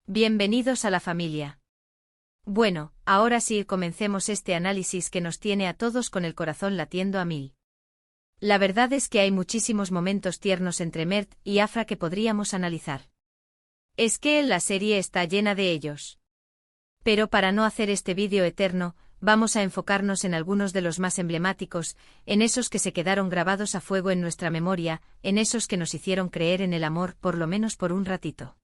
Bienvenidos a la familia. Bueno, ahora sí comencemos este análisis que nos tiene a todos con el corazón latiendo a mil. La verdad es que hay muchísimos momentos tiernos entre Mert y Afra que podríamos analizar. Es que la serie está llena de ellos. Pero para no hacer este vídeo eterno, vamos a enfocarnos en algunos de los más emblemáticos, en esos que se quedaron grabados a fuego en nuestra memoria, en esos que nos hicieron creer en el amor por lo menos por un ratito.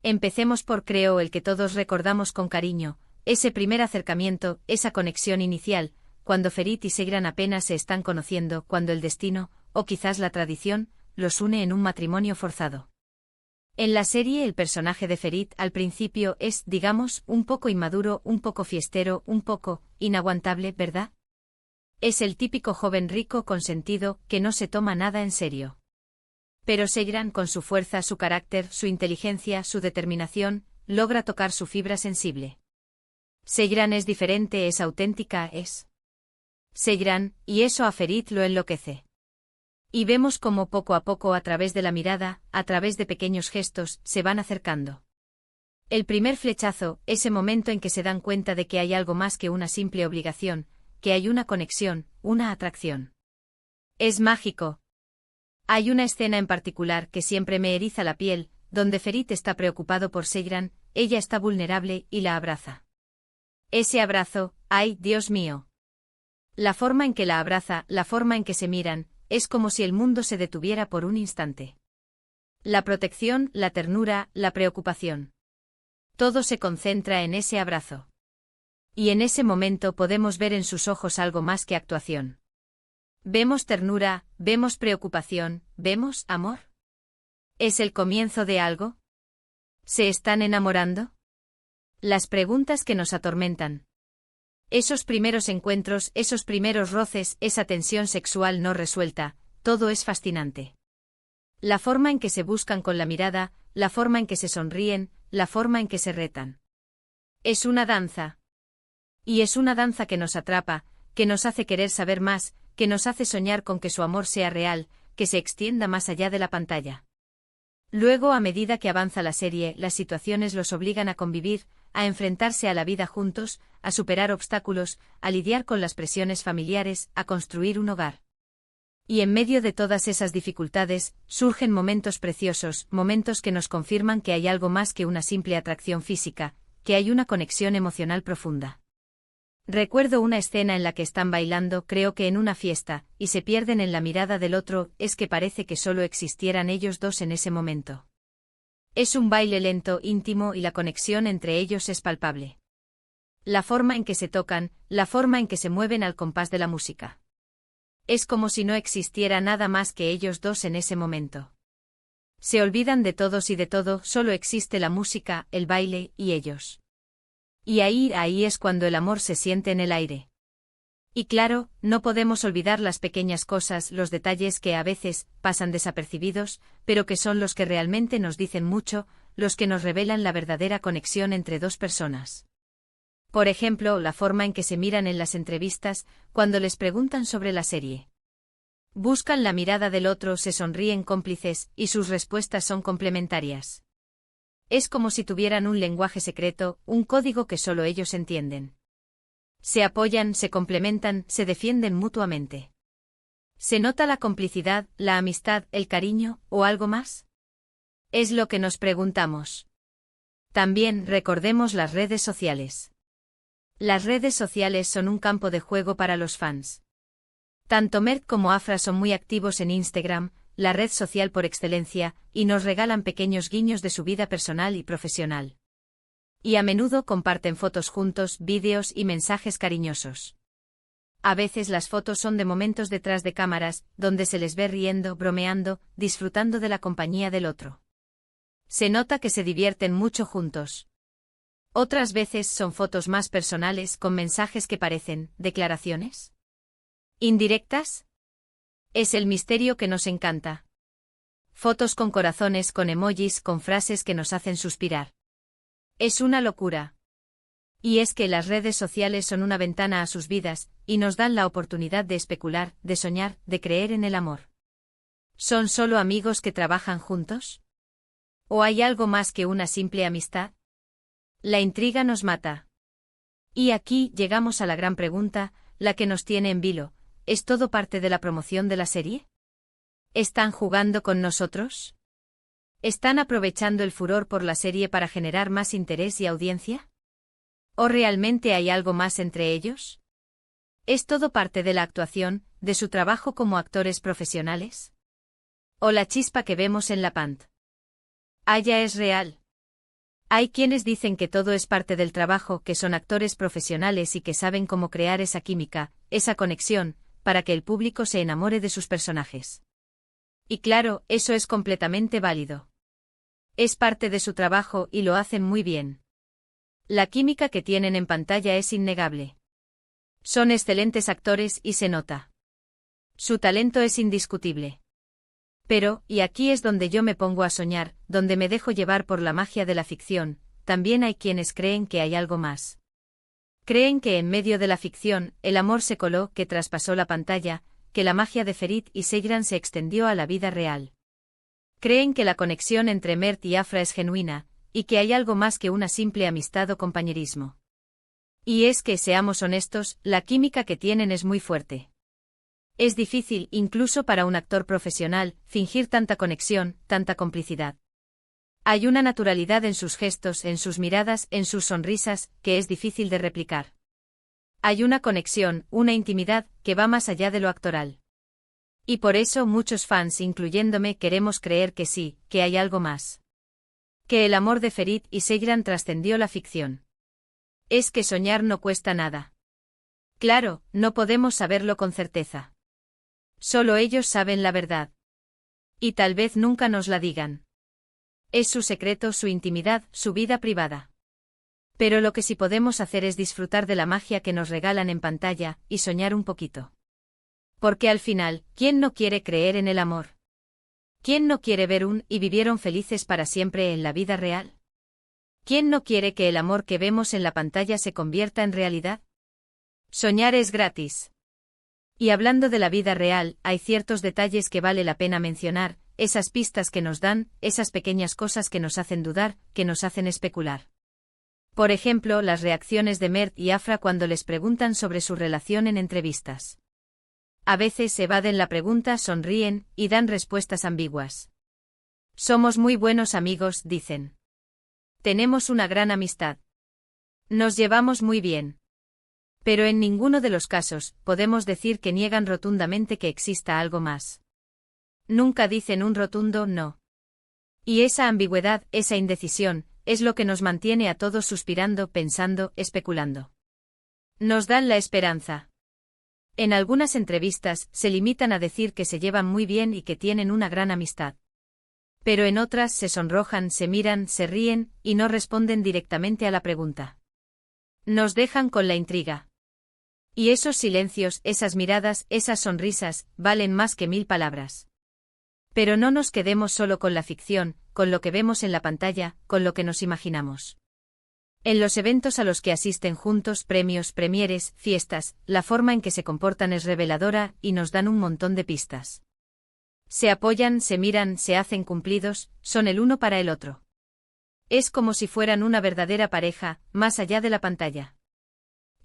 Empecemos por creo el que todos recordamos con cariño, ese primer acercamiento, esa conexión inicial, cuando Ferit y Seyran apenas se están conociendo, cuando el destino, o quizás la tradición, los une en un matrimonio forzado. En la serie el personaje de Ferit al principio es, digamos, un poco inmaduro, un poco fiestero, un poco inaguantable, ¿verdad? Es el típico joven rico consentido que no se toma nada en serio. Pero Seyran, con su fuerza, su carácter, su inteligencia, su determinación, logra tocar su fibra sensible. Seyran es diferente, es auténtica, es Seyran, y eso a Ferit lo enloquece. Y vemos cómo poco a poco, a través de la mirada, a través de pequeños gestos, se van acercando. El primer flechazo, ese momento en que se dan cuenta de que hay algo más que una simple obligación, que hay una conexión, una atracción. Es mágico. Hay una escena en particular que siempre me eriza la piel, donde Ferit está preocupado por Seyran, ella está vulnerable y la abraza. Ese abrazo, ¡ay, Dios mío! La forma en que la abraza, la forma en que se miran, es como si el mundo se detuviera por un instante. La protección, la ternura, la preocupación. Todo se concentra en ese abrazo. Y en ese momento podemos ver en sus ojos algo más que actuación. ¿Vemos ternura, vemos preocupación, vemos amor? ¿Es el comienzo de algo? ¿Se están enamorando? Las preguntas que nos atormentan. Esos primeros encuentros, esos primeros roces, esa tensión sexual no resuelta, todo es fascinante. La forma en que se buscan con la mirada, la forma en que se sonríen, la forma en que se retan. Es una danza. Y es una danza que nos atrapa, que nos hace querer saber más, que nos hace soñar con que su amor sea real, que se extienda más allá de la pantalla. Luego, a medida que avanza la serie, las situaciones los obligan a convivir, a enfrentarse a la vida juntos, a superar obstáculos, a lidiar con las presiones familiares, a construir un hogar. Y en medio de todas esas dificultades, surgen momentos preciosos, momentos que nos confirman que hay algo más que una simple atracción física, que hay una conexión emocional profunda. Recuerdo una escena en la que están bailando, creo que en una fiesta, y se pierden en la mirada del otro, es que parece que solo existieran ellos dos en ese momento. Es un baile lento, íntimo y la conexión entre ellos es palpable. La forma en que se tocan, la forma en que se mueven al compás de la música. Es como si no existiera nada más que ellos dos en ese momento. Se olvidan de todos y de todo, solo existe la música, el baile y ellos. Y ahí es cuando el amor se siente en el aire. Y claro, no podemos olvidar las pequeñas cosas, los detalles que a veces pasan desapercibidos, pero que son los que realmente nos dicen mucho, los que nos revelan la verdadera conexión entre dos personas. Por ejemplo, la forma en que se miran en las entrevistas, cuando les preguntan sobre la serie. Buscan la mirada del otro, se sonríen cómplices, y sus respuestas son complementarias. Es como si tuvieran un lenguaje secreto, un código que solo ellos entienden. Se apoyan, se complementan, se defienden mutuamente. ¿Se nota la complicidad, la amistad, el cariño, o algo más? Es lo que nos preguntamos. También recordemos las redes sociales. Las redes sociales son un campo de juego para los fans. Tanto Mert como Afra son muy activos en Instagram, la red social por excelencia, y nos regalan pequeños guiños de su vida personal y profesional. Y a menudo comparten fotos juntos, vídeos y mensajes cariñosos. A veces las fotos son de momentos detrás de cámaras, donde se les ve riendo, bromeando, disfrutando de la compañía del otro. Se nota que se divierten mucho juntos. Otras veces son fotos más personales con mensajes que parecen declaraciones indirectas. Es el misterio que nos encanta. Fotos con corazones, con emojis, con frases que nos hacen suspirar. Es una locura. Y es que las redes sociales son una ventana a sus vidas, y nos dan la oportunidad de especular, de soñar, de creer en el amor. ¿Son solo amigos que trabajan juntos? ¿O hay algo más que una simple amistad? La intriga nos mata. Y aquí llegamos a la gran pregunta, la que nos tiene en vilo: ¿es todo parte de la promoción de la serie? ¿Están jugando con nosotros? ¿Están aprovechando el furor por la serie para generar más interés y audiencia? ¿O realmente hay algo más entre ellos? ¿Es todo parte de la actuación, de su trabajo como actores profesionales? ¿O la chispa que vemos en la pantalla es real? Hay quienes dicen que todo es parte del trabajo, que son actores profesionales y que saben cómo crear esa química, esa conexión, para que el público se enamore de sus personajes. Y claro, eso es completamente válido. Es parte de su trabajo y lo hacen muy bien. La química que tienen en pantalla es innegable. Son excelentes actores y se nota. Su talento es indiscutible. Pero, y aquí es donde yo me pongo a soñar, donde me dejo llevar por la magia de la ficción, también hay quienes creen que hay algo más. Creen que en medio de la ficción, el amor se coló, que traspasó la pantalla, que la magia de Ferit y Seyran se extendió a la vida real. Creen que la conexión entre Mert y Afra es genuina, y que hay algo más que una simple amistad o compañerismo. Y es que, seamos honestos, la química que tienen es muy fuerte. Es difícil, incluso para un actor profesional, fingir tanta conexión, tanta complicidad. Hay una naturalidad en sus gestos, en sus miradas, en sus sonrisas, que es difícil de replicar. Hay una conexión, una intimidad, que va más allá de lo actoral. Y por eso muchos fans, incluyéndome, queremos creer que sí, que hay algo más. Que el amor de Ferit y Seyran trascendió la ficción. Es que soñar no cuesta nada. Claro, no podemos saberlo con certeza. Solo ellos saben la verdad. Y tal vez nunca nos la digan. Es su secreto, su intimidad, su vida privada. Pero lo que sí podemos hacer es disfrutar de la magia que nos regalan en pantalla, y soñar un poquito. Porque al final, ¿quién no quiere creer en el amor? ¿Quién no quiere ver y vivieron felices para siempre en la vida real? ¿Quién no quiere que el amor que vemos en la pantalla se convierta en realidad? Soñar es gratis. Y hablando de la vida real, hay ciertos detalles que vale la pena mencionar, esas pistas que nos dan, esas pequeñas cosas que nos hacen dudar, que nos hacen especular. Por ejemplo, las reacciones de Mert y Afra cuando les preguntan sobre su relación en entrevistas. A veces evaden la pregunta, sonríen, y dan respuestas ambiguas. Somos muy buenos amigos, dicen. Tenemos una gran amistad. Nos llevamos muy bien. Pero en ninguno de los casos, podemos decir que niegan rotundamente que exista algo más. Nunca dicen un rotundo no. Y esa ambigüedad, esa indecisión, es lo que nos mantiene a todos suspirando, pensando, especulando. Nos dan la esperanza. En algunas entrevistas, se limitan a decir que se llevan muy bien y que tienen una gran amistad. Pero en otras se sonrojan, se miran, se ríen, y no responden directamente a la pregunta. Nos dejan con la intriga. Y esos silencios, esas miradas, esas sonrisas, valen más que 1000 palabras. Pero no nos quedemos solo con la ficción, con lo que vemos en la pantalla, con lo que nos imaginamos. En los eventos a los que asisten juntos, premios, premieres, fiestas, la forma en que se comportan es reveladora y nos dan un montón de pistas. Se apoyan, se miran, se hacen cumplidos, son el uno para el otro. Es como si fueran una verdadera pareja, más allá de la pantalla.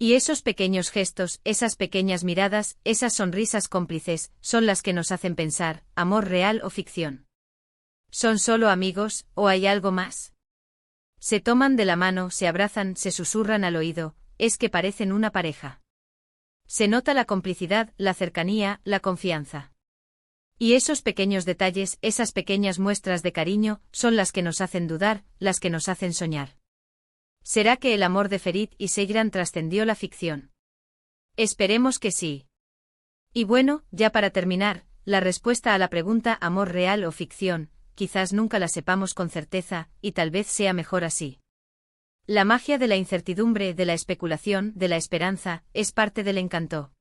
Y esos pequeños gestos, esas pequeñas miradas, esas sonrisas cómplices, son las que nos hacen pensar, ¿amor real o ficción? ¿Son solo amigos, o hay algo más? Se toman de la mano, se abrazan, se susurran al oído, es que parecen una pareja. Se nota la complicidad, la cercanía, la confianza. Y esos pequeños detalles, esas pequeñas muestras de cariño, son las que nos hacen dudar, las que nos hacen soñar. ¿Será que el amor de Ferit y Seyran trascendió la ficción? Esperemos que sí. Y bueno, ya para terminar, la respuesta a la pregunta ¿amor real o ficción? Quizás nunca la sepamos con certeza, y tal vez sea mejor así. La magia de la incertidumbre, de la especulación, de la esperanza, es parte del encanto.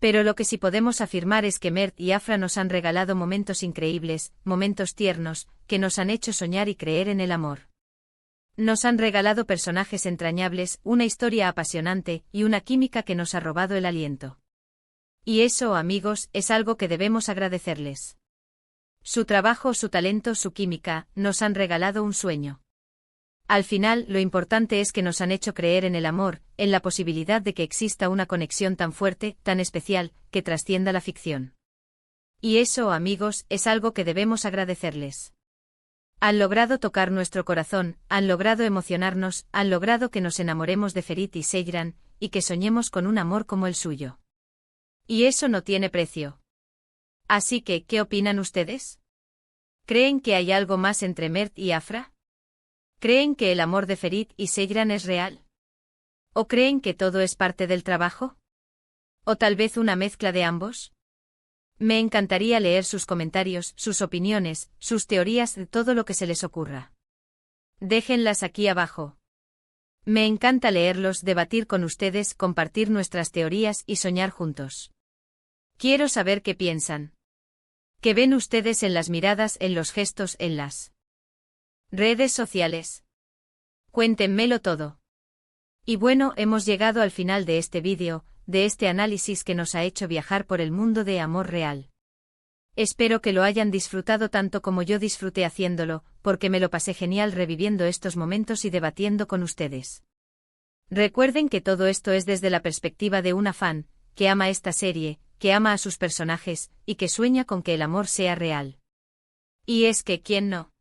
Pero lo que sí podemos afirmar es que Mert y Afra nos han regalado momentos increíbles, momentos tiernos, que nos han hecho soñar y creer en el amor. Nos han regalado personajes entrañables, una historia apasionante, y una química que nos ha robado el aliento. Y eso, amigos, es algo que debemos agradecerles. Su trabajo, su talento, su química, nos han regalado un sueño. Al final, lo importante es que nos han hecho creer en el amor, en la posibilidad de que exista una conexión tan fuerte, tan especial, que trascienda la ficción. Y eso, amigos, es algo que debemos agradecerles. Han logrado tocar nuestro corazón, han logrado emocionarnos, han logrado que nos enamoremos de Ferit y Seyran, y que soñemos con un amor como el suyo. Y eso no tiene precio. Así que, ¿qué opinan ustedes? ¿Creen que hay algo más entre Mert y Afra? ¿Creen que el amor de Ferit y Seyran es real? ¿O creen que todo es parte del trabajo? ¿O tal vez una mezcla de ambos? Me encantaría leer sus comentarios, sus opiniones, sus teorías, de todo lo que se les ocurra. Déjenlas aquí abajo. Me encanta leerlos, debatir con ustedes, compartir nuestras teorías y soñar juntos. Quiero saber qué piensan. ¿Qué ven ustedes en las miradas, en los gestos, en las redes sociales? Cuéntenmelo todo. Y bueno, hemos llegado al final de este vídeo, de este análisis que nos ha hecho viajar por el mundo de amor real. Espero que lo hayan disfrutado tanto como yo disfruté haciéndolo, porque me lo pasé genial reviviendo estos momentos y debatiendo con ustedes. Recuerden que todo esto es desde la perspectiva de una fan, que ama esta serie, que ama a sus personajes, y que sueña con que el amor sea real. Y es que, ¿quién no?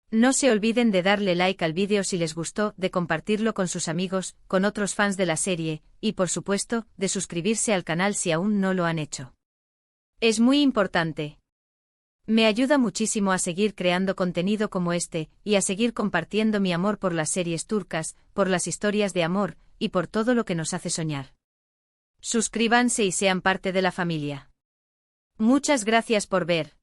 No se olviden de darle like al vídeo si les gustó, de compartirlo con sus amigos, con otros fans de la serie, y por supuesto, de suscribirse al canal si aún no lo han hecho. Es muy importante. Me ayuda muchísimo a seguir creando contenido como este, y a seguir compartiendo mi amor por las series turcas, por las historias de amor, y por todo lo que nos hace soñar. Suscríbanse y sean parte de la familia. Muchas gracias por ver.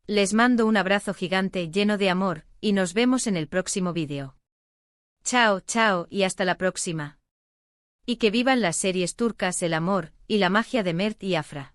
Les mando un abrazo gigante lleno de amor, y nos vemos en el próximo vídeo. Chao, chao, y hasta la próxima. Y que vivan las series turcas, el amor, y la magia de Mert y Afra.